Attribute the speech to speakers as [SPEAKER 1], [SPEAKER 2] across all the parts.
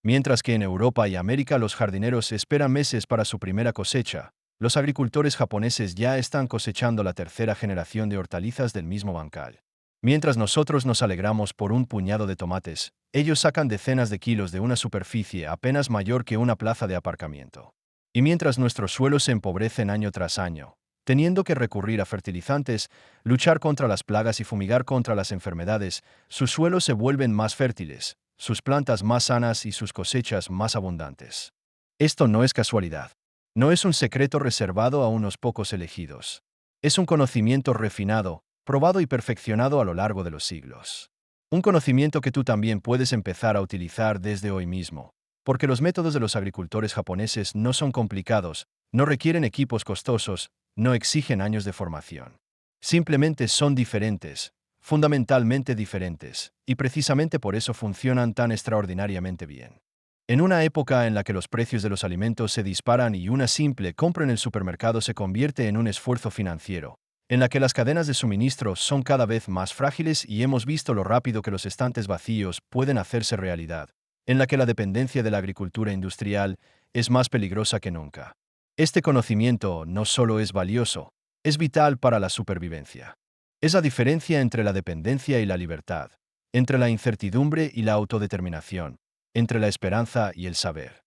[SPEAKER 1] Mientras que en Europa y América los jardineros esperan meses para su primera cosecha, los agricultores japoneses ya están cosechando la tercera generación de hortalizas del mismo bancal. Mientras nosotros nos alegramos por un puñado de tomates, ellos sacan decenas de kilos de una superficie apenas mayor que una plaza de aparcamiento. Y mientras nuestros suelos se empobrecen año tras año, teniendo que recurrir a fertilizantes, luchar contra las plagas y fumigar contra las enfermedades, sus suelos se vuelven más fértiles, sus plantas más sanas y sus cosechas más abundantes. Esto no es casualidad. No es un secreto reservado a unos pocos elegidos. Es un conocimiento refinado, probado y perfeccionado a lo largo de los siglos. Un conocimiento que tú también puedes empezar a utilizar desde hoy mismo, porque los métodos de los agricultores japoneses no son complicados, no requieren equipos costosos, no exigen años de formación. Simplemente son diferentes, fundamentalmente diferentes, y precisamente por eso funcionan tan extraordinariamente bien. En una época en la que los precios de los alimentos se disparan y una simple compra en el supermercado se convierte en un esfuerzo financiero, en la que las cadenas de suministro son cada vez más frágiles y hemos visto lo rápido que los estantes vacíos pueden hacerse realidad, en la que la dependencia de la agricultura industrial es más peligrosa que nunca. Este conocimiento no solo es valioso, es vital para la supervivencia. Es la diferencia entre la dependencia y la libertad, entre la incertidumbre y la autodeterminación, entre la esperanza y el saber.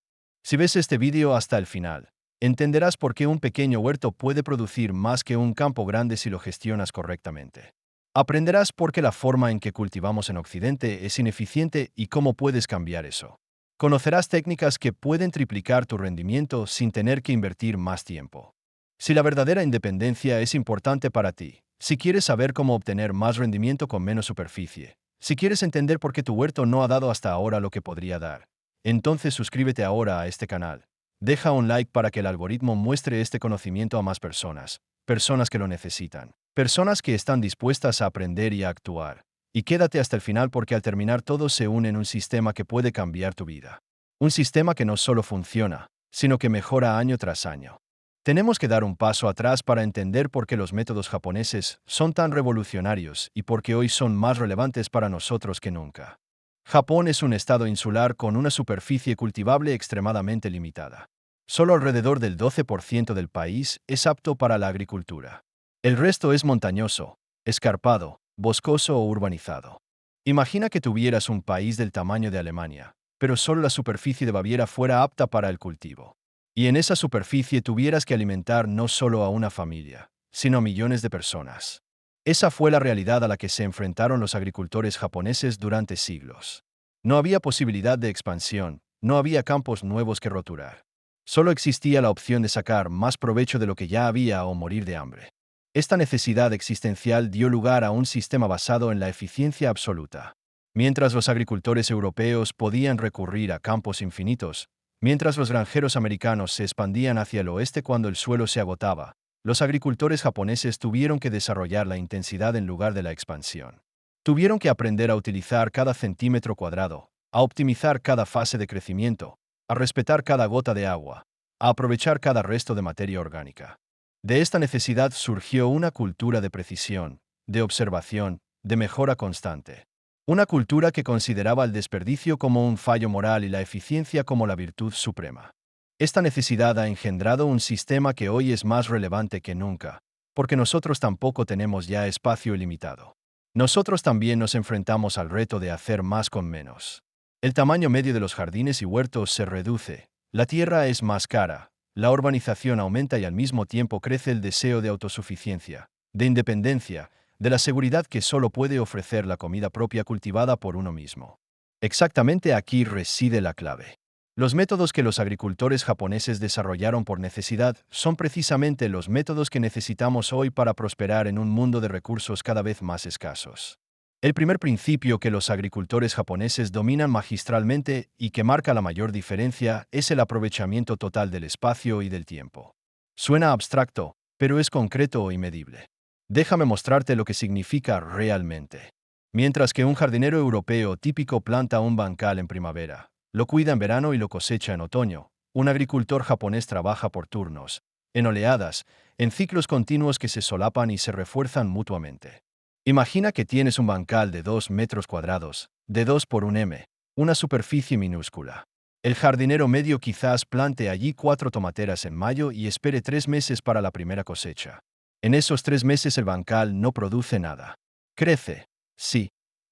[SPEAKER 1] Si ves este vídeo hasta el final, entenderás por qué un pequeño huerto puede producir más que un campo grande si lo gestionas correctamente. Aprenderás por qué la forma en que cultivamos en Occidente es ineficiente y cómo puedes cambiar eso. Conocerás técnicas que pueden triplicar tu rendimiento sin tener que invertir más tiempo. Si la verdadera independencia es importante para ti, si quieres saber cómo obtener más rendimiento con menos superficie, si quieres entender por qué tu huerto no ha dado hasta ahora lo que podría dar, entonces suscríbete ahora a este canal. Deja un like para que el algoritmo muestre este conocimiento a más personas, personas que lo necesitan, personas que están dispuestas a aprender y a actuar. Y quédate hasta el final porque al terminar todo se une en un sistema que puede cambiar tu vida. Un sistema que no solo funciona, sino que mejora año tras año. Tenemos que dar un paso atrás para entender por qué los métodos japoneses son tan revolucionarios y por qué hoy son más relevantes para nosotros que nunca. Japón es un estado insular con una superficie cultivable extremadamente limitada. Solo alrededor del 12% del país es apto para la agricultura. El resto es montañoso, escarpado, boscoso o urbanizado. Imagina que tuvieras un país del tamaño de Alemania, pero solo la superficie de Baviera fuera apta para el cultivo. Y en esa superficie tuvieras que alimentar no solo a una familia, sino a millones de personas. Esa fue la realidad a la que se enfrentaron los agricultores japoneses durante siglos. No había posibilidad de expansión, no había campos nuevos que roturar. Solo existía la opción de sacar más provecho de lo que ya había o morir de hambre. Esta necesidad existencial dio lugar a un sistema basado en la eficiencia absoluta. Mientras los agricultores europeos podían recurrir a campos infinitos, mientras los granjeros americanos se expandían hacia el oeste cuando el suelo se agotaba, los agricultores japoneses tuvieron que desarrollar la intensidad en lugar de la expansión. Tuvieron que aprender a utilizar cada centímetro cuadrado, a optimizar cada fase de crecimiento, a respetar cada gota de agua, a aprovechar cada resto de materia orgánica. De esta necesidad surgió una cultura de precisión, de observación, de mejora constante. Una cultura que consideraba el desperdicio como un fallo moral y la eficiencia como la virtud suprema. Esta necesidad ha engendrado un sistema que hoy es más relevante que nunca, porque nosotros tampoco tenemos ya espacio ilimitado. Nosotros también nos enfrentamos al reto de hacer más con menos. El tamaño medio de los jardines y huertos se reduce, la tierra es más cara, la urbanización aumenta y al mismo tiempo crece el deseo de autosuficiencia, de independencia, de la seguridad que solo puede ofrecer la comida propia cultivada por uno mismo. Exactamente aquí reside la clave. Los métodos que los agricultores japoneses desarrollaron por necesidad son precisamente los métodos que necesitamos hoy para prosperar en un mundo de recursos cada vez más escasos. El primer principio que los agricultores japoneses dominan magistralmente y que marca la mayor diferencia es el aprovechamiento total del espacio y del tiempo. Suena abstracto, pero es concreto y medible. Déjame mostrarte lo que significa realmente. Mientras que un jardinero europeo típico planta un bancal en primavera, lo cuida en verano y lo cosecha en otoño, un agricultor japonés trabaja por turnos, en oleadas, en ciclos continuos que se solapan y se refuerzan mutuamente. Imagina que tienes un bancal de 2 metros cuadrados, de 2 por 1 m, una superficie minúscula. El jardinero medio quizás plante allí 4 tomateras en mayo y espere 3 meses para la primera cosecha. En esos 3 meses el bancal no produce nada. Crece, sí,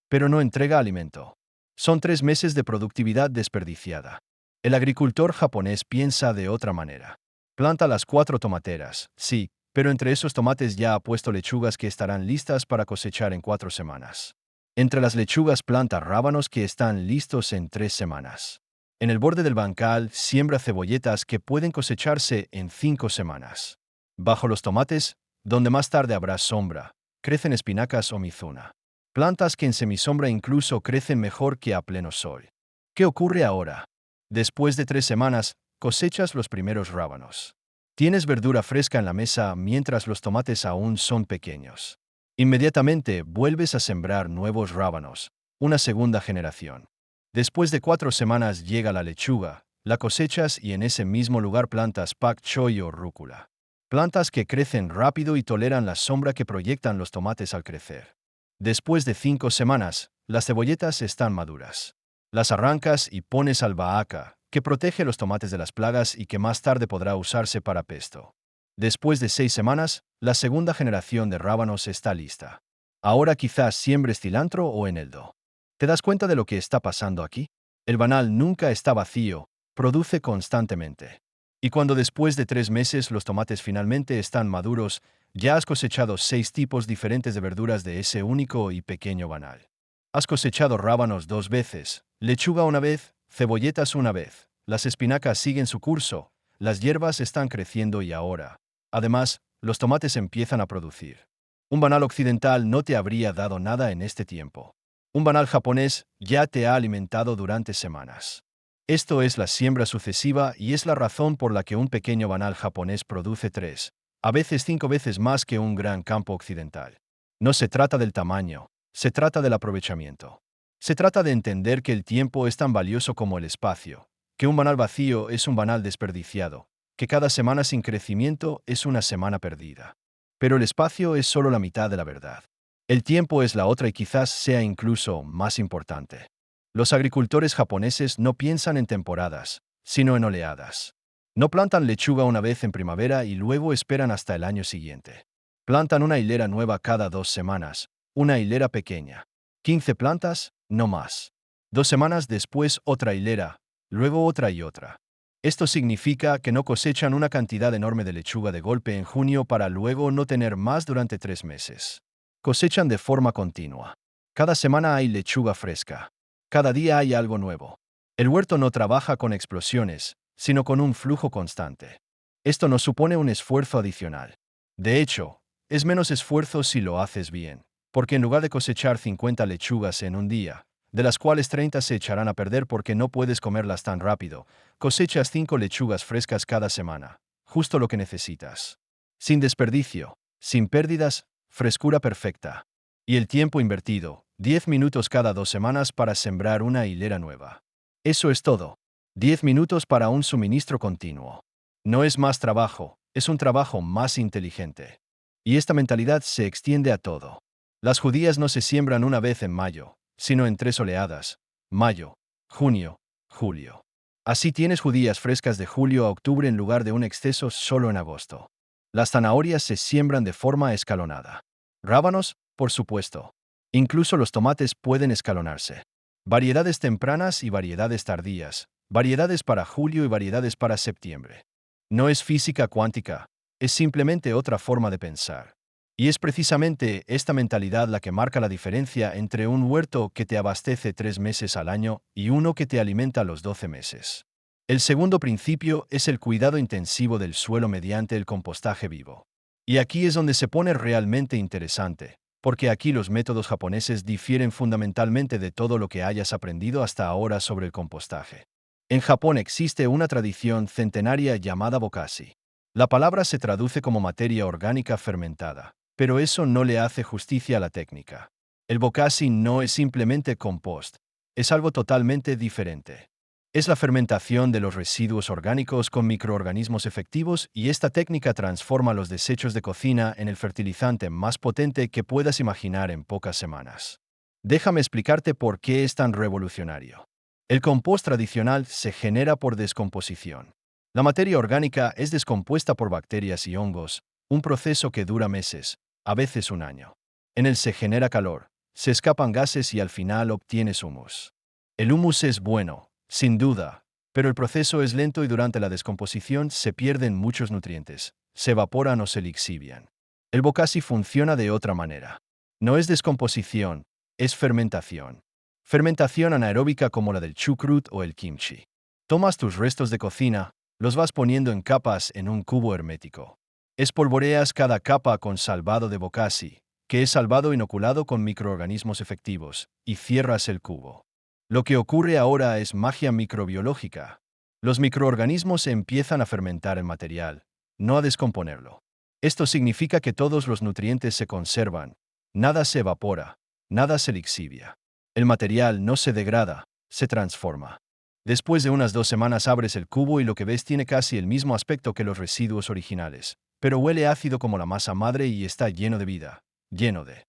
[SPEAKER 1] pero no entrega alimento. Son 3 meses de productividad desperdiciada. El agricultor japonés piensa de otra manera. Planta las 4 tomateras, sí, pero entre esos tomates ya ha puesto lechugas que estarán listas para cosechar en 4 semanas. Entre las lechugas planta rábanos que están listos en 3 semanas. En el borde del bancal siembra cebolletas que pueden cosecharse en 5 semanas. Bajo los tomates, donde más tarde habrá sombra, crecen espinacas o mizuna. Plantas que en semisombra incluso crecen mejor que a pleno sol. ¿Qué ocurre ahora? Después de 3 semanas, cosechas los primeros rábanos. Tienes verdura fresca en la mesa mientras los tomates aún son pequeños. Inmediatamente vuelves a sembrar nuevos rábanos, una segunda generación. Después de 4 semanas llega la lechuga, la cosechas y en ese mismo lugar plantas pak choi o rúcula. Plantas que crecen rápido y toleran la sombra que proyectan los tomates al crecer. Después de 5 semanas, las cebolletas están maduras. Las arrancas y pones albahaca, que protege los tomates de las plagas y que más tarde podrá usarse para pesto. Después de 6 semanas, la segunda generación de rábanos está lista. Ahora quizás siembres cilantro o eneldo. ¿Te das cuenta de lo que está pasando aquí? El banal nunca está vacío, produce constantemente. Y cuando después de 3 meses los tomates finalmente están maduros, ya has cosechado 6 tipos diferentes de verduras de ese único y pequeño banal. Has cosechado rábanos 2 veces, lechuga una vez, cebolletas una vez. Las espinacas siguen su curso, las hierbas están creciendo y ahora, además, los tomates empiezan a producir. Un banal occidental no te habría dado nada en este tiempo. Un banal japonés ya te ha alimentado durante semanas. Esto es la siembra sucesiva y es la razón por la que un pequeño banal japonés produce 3, a veces 5 veces más que un gran campo occidental. No se trata del tamaño, se trata del aprovechamiento. Se trata de entender que el tiempo es tan valioso como el espacio, que un banal vacío es un banal desperdiciado, que cada semana sin crecimiento es una semana perdida. Pero el espacio es solo la mitad de la verdad. El tiempo es la otra y quizás sea incluso más importante. Los agricultores japoneses no piensan en temporadas, sino en oleadas. No plantan lechuga una vez en primavera y luego esperan hasta el año siguiente. Plantan una hilera nueva cada 2 semanas, una hilera pequeña. 15 plantas, no más. 2 semanas después otra hilera, luego otra y otra. Esto significa que no cosechan una cantidad enorme de lechuga de golpe en junio para luego no tener más durante 3 meses. Cosechan de forma continua. Cada semana hay lechuga fresca. Cada día hay algo nuevo. El huerto no trabaja con explosiones, sino con un flujo constante. Esto no supone un esfuerzo adicional. De hecho, es menos esfuerzo si lo haces bien, porque en lugar de cosechar 50 lechugas en un día, de las cuales 30 se echarán a perder porque no puedes comerlas tan rápido, cosechas 5 lechugas frescas cada semana, justo lo que necesitas. Sin desperdicio, sin pérdidas, frescura perfecta. Y el tiempo invertido, 10 minutos cada 2 semanas para sembrar una hilera nueva. Eso es todo. 10 minutos para un suministro continuo. No es más trabajo, es un trabajo más inteligente. Y esta mentalidad se extiende a todo. Las judías no se siembran una vez en mayo, sino en 3 oleadas: mayo, junio, julio. Así tienes judías frescas de julio a octubre en lugar de un exceso solo en agosto. Las zanahorias se siembran de forma escalonada. Rábanos, por supuesto. Incluso los tomates pueden escalonarse. Variedades tempranas y variedades tardías, variedades para julio y variedades para septiembre. No es física cuántica, es simplemente otra forma de pensar. Y es precisamente esta mentalidad la que marca la diferencia entre un huerto que te abastece 3 meses al año y uno que te alimenta los 12 meses. El segundo principio es el cuidado intensivo del suelo mediante el compostaje vivo. Y aquí es donde se pone realmente interesante, porque aquí los métodos japoneses difieren fundamentalmente de todo lo que hayas aprendido hasta ahora sobre el compostaje. En Japón existe una tradición centenaria llamada bokashi. La palabra se traduce como materia orgánica fermentada, pero eso no le hace justicia a la técnica. El bokashi no es simplemente compost, es algo totalmente diferente. Es la fermentación de los residuos orgánicos con microorganismos efectivos y esta técnica transforma los desechos de cocina en el fertilizante más potente que puedas imaginar en pocas semanas. Déjame explicarte por qué es tan revolucionario. El compost tradicional se genera por descomposición. La materia orgánica es descompuesta por bacterias y hongos, un proceso que dura meses, a veces un año. En él se genera calor, se escapan gases y al final obtienes humus. El humus es bueno, sin duda, pero el proceso es lento y durante la descomposición se pierden muchos nutrientes, se evaporan o se lixivian. El bokashi funciona de otra manera. No es descomposición, es fermentación. Fermentación anaeróbica como la del chucrut o el kimchi. Tomas tus restos de cocina, los vas poniendo en capas en un cubo hermético. Espolvoreas cada capa con salvado de bokashi, que es salvado inoculado con microorganismos efectivos, y cierras el cubo. Lo que ocurre ahora es magia microbiológica. Los microorganismos empiezan a fermentar el material, no a descomponerlo. Esto significa que todos los nutrientes se conservan, nada se evapora, nada se lixivia. El material no se degrada, se transforma. Después de unas 2 semanas abres el cubo y lo que ves tiene casi el mismo aspecto que los residuos originales, pero huele ácido como la masa madre y está lleno de vida, lleno de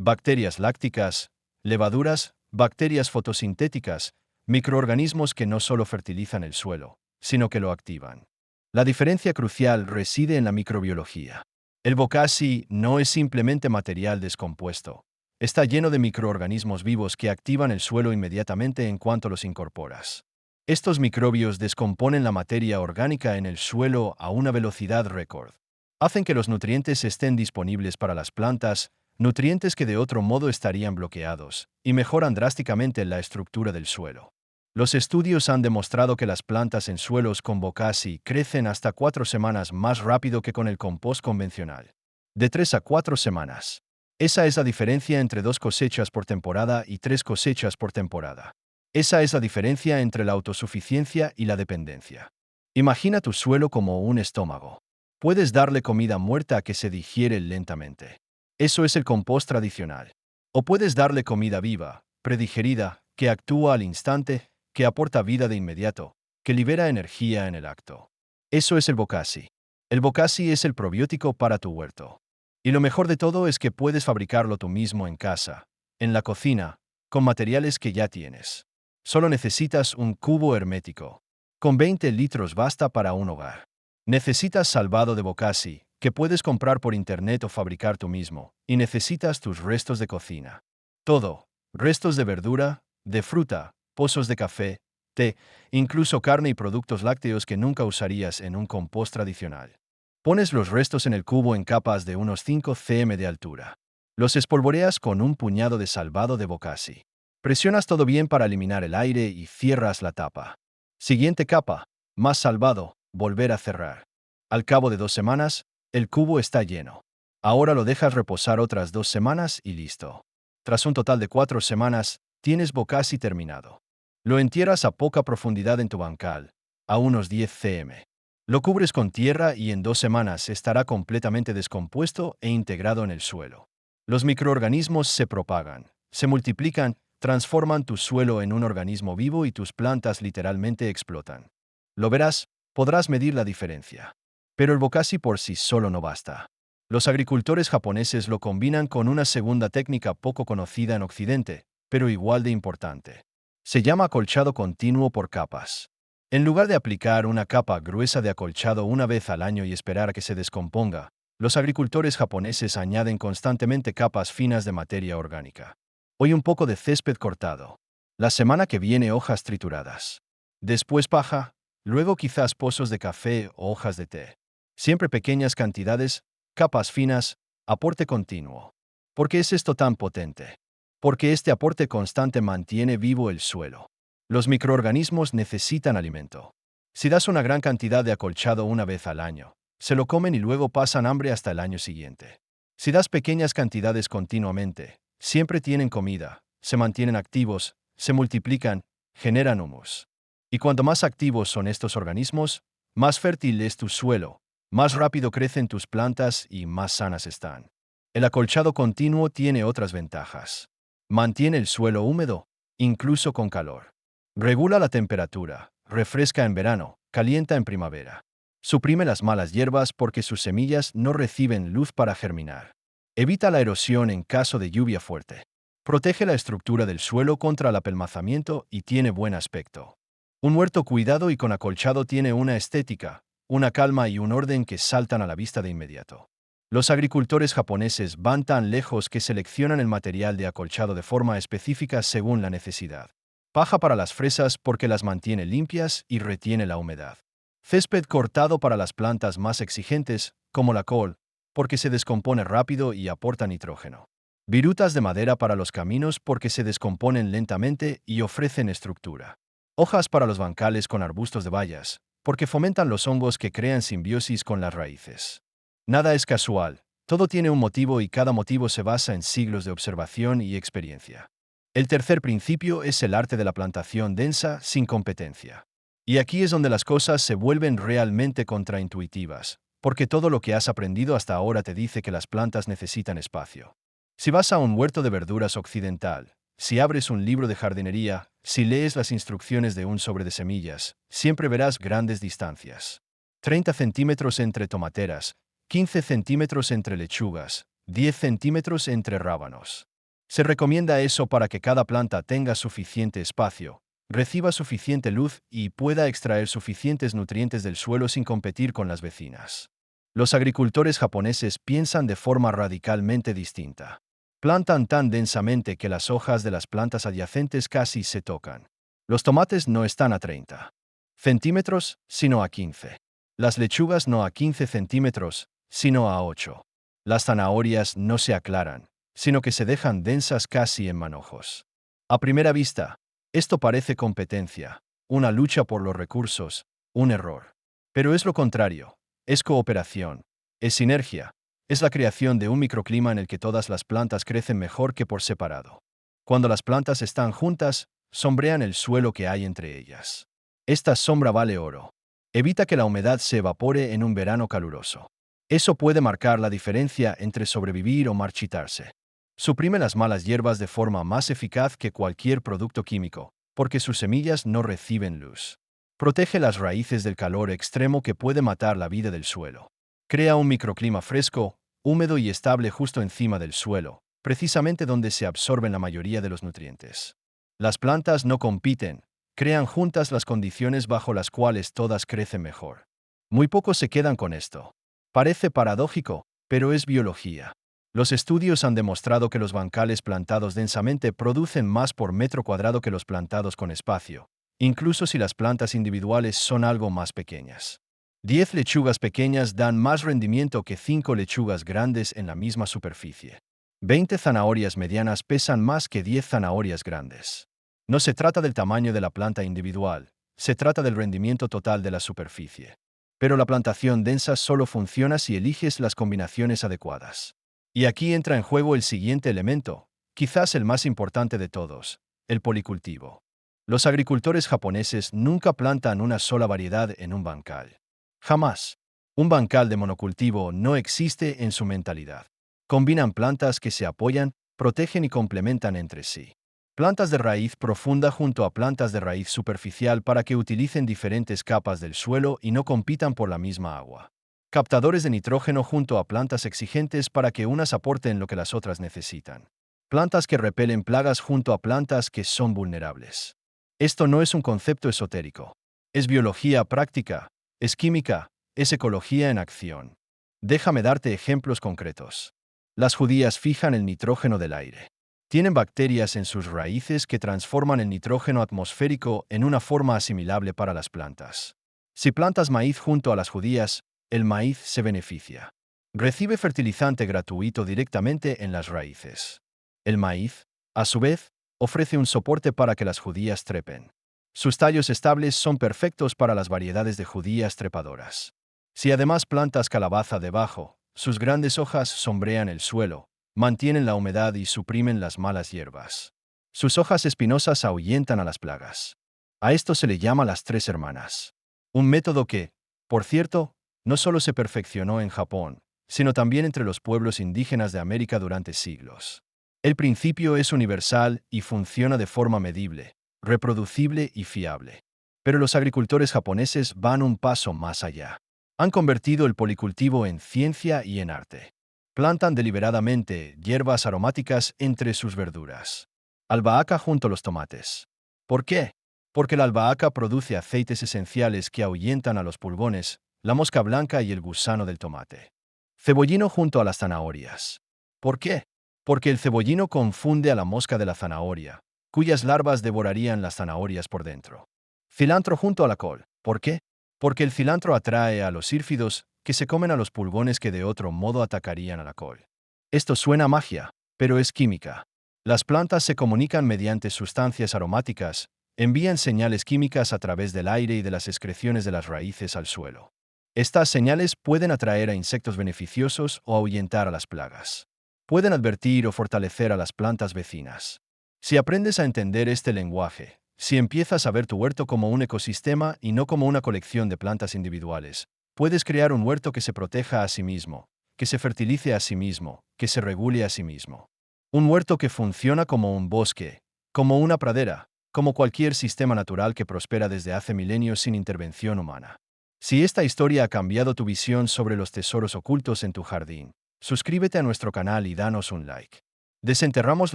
[SPEAKER 1] bacterias lácticas, levaduras, bacterias fotosintéticas, microorganismos que no solo fertilizan el suelo, sino que lo activan. La diferencia crucial reside en la microbiología. El bokashi no es simplemente material descompuesto. Está lleno de microorganismos vivos que activan el suelo inmediatamente en cuanto los incorporas. Estos microbios descomponen la materia orgánica en el suelo a una velocidad récord. Hacen que los nutrientes estén disponibles para las plantas, nutrientes que de otro modo estarían bloqueados, y mejoran drásticamente la estructura del suelo. Los estudios han demostrado que las plantas en suelos con bokashi crecen hasta 4 semanas más rápido que con el compost convencional. De 3 a 4 semanas. Esa es la diferencia entre 2 cosechas por temporada y 3 cosechas por temporada. Esa es la diferencia entre la autosuficiencia y la dependencia. Imagina tu suelo como un estómago. Puedes darle comida muerta que se digiere lentamente. Eso es el compost tradicional. O puedes darle comida viva, predigerida, que actúa al instante, que aporta vida de inmediato, que libera energía en el acto. Eso es el bokashi. El bokashi es el probiótico para tu huerto. Y lo mejor de todo es que puedes fabricarlo tú mismo en casa, en la cocina, con materiales que ya tienes. Solo necesitas un cubo hermético. Con 20 litros basta para un hogar. Necesitas salvado de bokashi, que puedes comprar por internet o fabricar tú mismo, y necesitas tus restos de cocina. Todo, restos de verdura, de fruta, pozos de café, té, incluso carne y productos lácteos que nunca usarías en un compost tradicional. Pones los restos en el cubo en capas de unos 5 cm de altura. Los espolvoreas con un puñado de salvado de bokashi. Presionas todo bien para eliminar el aire y cierras la tapa. Siguiente capa, más salvado, volver a cerrar. Al cabo de 2 semanas, el cubo está lleno. Ahora lo dejas reposar otras 2 semanas y listo. Tras un total de 4 semanas, tienes bokashi terminado. Lo entierras a poca profundidad en tu bancal, a unos 10 cm. Lo cubres con tierra y en 2 semanas estará completamente descompuesto e integrado en el suelo. Los microorganismos se propagan, se multiplican, transforman tu suelo en un organismo vivo y tus plantas literalmente explotan. Lo verás, podrás medir la diferencia. Pero el bokashi por sí solo no basta. Los agricultores japoneses lo combinan con una segunda técnica poco conocida en Occidente, pero igual de importante. Se llama acolchado continuo por capas. En lugar de aplicar una capa gruesa de acolchado una vez al año y esperar a que se descomponga, los agricultores japoneses añaden constantemente capas finas de materia orgánica. Hoy un poco de césped cortado. La semana que viene hojas trituradas. Después paja, luego quizás pozos de café o hojas de té. Siempre pequeñas cantidades, capas finas, aporte continuo. ¿Por qué es esto tan potente? Porque este aporte constante mantiene vivo el suelo. Los microorganismos necesitan alimento. Si das una gran cantidad de acolchado una vez al año, se lo comen y luego pasan hambre hasta el año siguiente. Si das pequeñas cantidades continuamente, siempre tienen comida, se mantienen activos, se multiplican, generan humus. Y cuanto más activos son estos organismos, más fértil es tu suelo, más rápido crecen tus plantas y más sanas están. El acolchado continuo tiene otras ventajas. Mantiene el suelo húmedo, incluso con calor. Regula la temperatura, refresca en verano, calienta en primavera. Suprime las malas hierbas porque sus semillas no reciben luz para germinar. Evita la erosión en caso de lluvia fuerte. Protege la estructura del suelo contra el apelmazamiento y tiene buen aspecto. Un huerto cuidado y con acolchado tiene una estética, una calma y un orden que saltan a la vista de inmediato. Los agricultores japoneses van tan lejos que seleccionan el material de acolchado de forma específica según la necesidad. Paja para las fresas porque las mantiene limpias y retiene la humedad. Césped cortado para las plantas más exigentes, como la col, porque se descompone rápido y aporta nitrógeno. Virutas de madera para los caminos porque se descomponen lentamente y ofrecen estructura. Hojas para los bancales con arbustos de bayas, porque fomentan los hongos que crean simbiosis con las raíces. Nada es casual, todo tiene un motivo y cada motivo se basa en siglos de observación y experiencia. El tercer principio es el arte de la plantación densa sin competencia. Y aquí es donde las cosas se vuelven realmente contraintuitivas, porque todo lo que has aprendido hasta ahora te dice que las plantas necesitan espacio. Si vas a un huerto de verduras occidental, si abres un libro de jardinería, si lees las instrucciones de un sobre de semillas, siempre verás grandes distancias. 30 centímetros entre tomateras, 15 centímetros entre lechugas, 10 centímetros entre rábanos. Se recomienda eso para que cada planta tenga suficiente espacio, reciba suficiente luz y pueda extraer suficientes nutrientes del suelo sin competir con las vecinas. Los agricultores japoneses piensan de forma radicalmente distinta. Plantan tan densamente que las hojas de las plantas adyacentes casi se tocan. Los tomates no están a 30 centímetros, sino a 15. Las lechugas no a 15 centímetros, sino a 8. Las zanahorias no se aclaran, sino que se dejan densas casi en manojos. A primera vista, esto parece competencia, una lucha por los recursos, un error. Pero es lo contrario, es cooperación, es sinergia, es la creación de un microclima en el que todas las plantas crecen mejor que por separado. Cuando las plantas están juntas, sombrean el suelo que hay entre ellas. Esta sombra vale oro. Evita que la humedad se evapore en un verano caluroso. Eso puede marcar la diferencia entre sobrevivir o marchitarse. Suprime las malas hierbas de forma más eficaz que cualquier producto químico, porque sus semillas no reciben luz. Protege las raíces del calor extremo que puede matar la vida del suelo. Crea un microclima fresco, húmedo y estable justo encima del suelo, precisamente donde se absorben la mayoría de los nutrientes. Las plantas no compiten, crean juntas las condiciones bajo las cuales todas crecen mejor. Muy pocos se quedan con esto. Parece paradójico, pero es biología. Los estudios han demostrado que los bancales plantados densamente producen más por metro cuadrado que los plantados con espacio, incluso si las plantas individuales son algo más pequeñas. 10 lechugas pequeñas dan más rendimiento que 5 lechugas grandes en la misma superficie. 20 zanahorias medianas pesan más que 10 zanahorias grandes. No se trata del tamaño de la planta individual, se trata del rendimiento total de la superficie. Pero la plantación densa solo funciona si eliges las combinaciones adecuadas. Y aquí entra en juego el siguiente elemento, quizás el más importante de todos, el policultivo. Los agricultores japoneses nunca plantan una sola variedad en un bancal. Jamás. Un bancal de monocultivo no existe en su mentalidad. Combinan plantas que se apoyan, protegen y complementan entre sí. Plantas de raíz profunda junto a plantas de raíz superficial para que utilicen diferentes capas del suelo y no compitan por la misma agua. Captadores de nitrógeno junto a plantas exigentes para que unas aporten lo que las otras necesitan. Plantas que repelen plagas junto a plantas que son vulnerables. Esto no es un concepto esotérico. Es biología práctica, es química, es ecología en acción. Déjame darte ejemplos concretos. Las judías fijan el nitrógeno del aire. Tienen bacterias en sus raíces que transforman el nitrógeno atmosférico en una forma asimilable para las plantas. Si plantas maíz junto a las judías, el maíz se beneficia. Recibe fertilizante gratuito directamente en las raíces. El maíz, a su vez, ofrece un soporte para que las judías trepen. Sus tallos estables son perfectos para las variedades de judías trepadoras. Si además plantas calabaza debajo, sus grandes hojas sombrean el suelo, mantienen la humedad y suprimen las malas hierbas. Sus hojas espinosas ahuyentan a las plagas. A esto se le llama las tres hermanas. Un método que, por cierto, no solo se perfeccionó en Japón, sino también entre los pueblos indígenas de América durante siglos. El principio es universal y funciona de forma medible, reproducible y fiable. Pero los agricultores japoneses van un paso más allá. Han convertido el policultivo en ciencia y en arte. Plantan deliberadamente hierbas aromáticas entre sus verduras. Albahaca junto a los tomates. ¿Por qué? Porque la albahaca produce aceites esenciales que ahuyentan a los pulgones, la mosca blanca y el gusano del tomate. Cebollino junto a las zanahorias. ¿Por qué? Porque el cebollino confunde a la mosca de la zanahoria, cuyas larvas devorarían las zanahorias por dentro. Cilantro junto a la col. ¿Por qué? Porque el cilantro atrae a los sírfidos, que se comen a los pulgones que de otro modo atacarían a la col. Esto suena a magia, pero es química. Las plantas se comunican mediante sustancias aromáticas, envían señales químicas a través del aire y de las excreciones de las raíces al suelo. Estas señales pueden atraer a insectos beneficiosos o ahuyentar a las plagas. Pueden advertir o fortalecer a las plantas vecinas. Si aprendes a entender este lenguaje, si empiezas a ver tu huerto como un ecosistema y no como una colección de plantas individuales, puedes crear un huerto que se proteja a sí mismo, que se fertilice a sí mismo, que se regule a sí mismo. Un huerto que funciona como un bosque, como una pradera, como cualquier sistema natural que prospera desde hace milenios sin intervención humana. Si esta historia ha cambiado tu visión sobre los tesoros ocultos en tu jardín, suscríbete a nuestro canal y danos un like. Desenterramos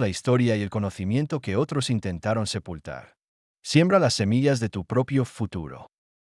[SPEAKER 1] la historia y el conocimiento que otros intentaron sepultar. Siembra las semillas de tu propio futuro.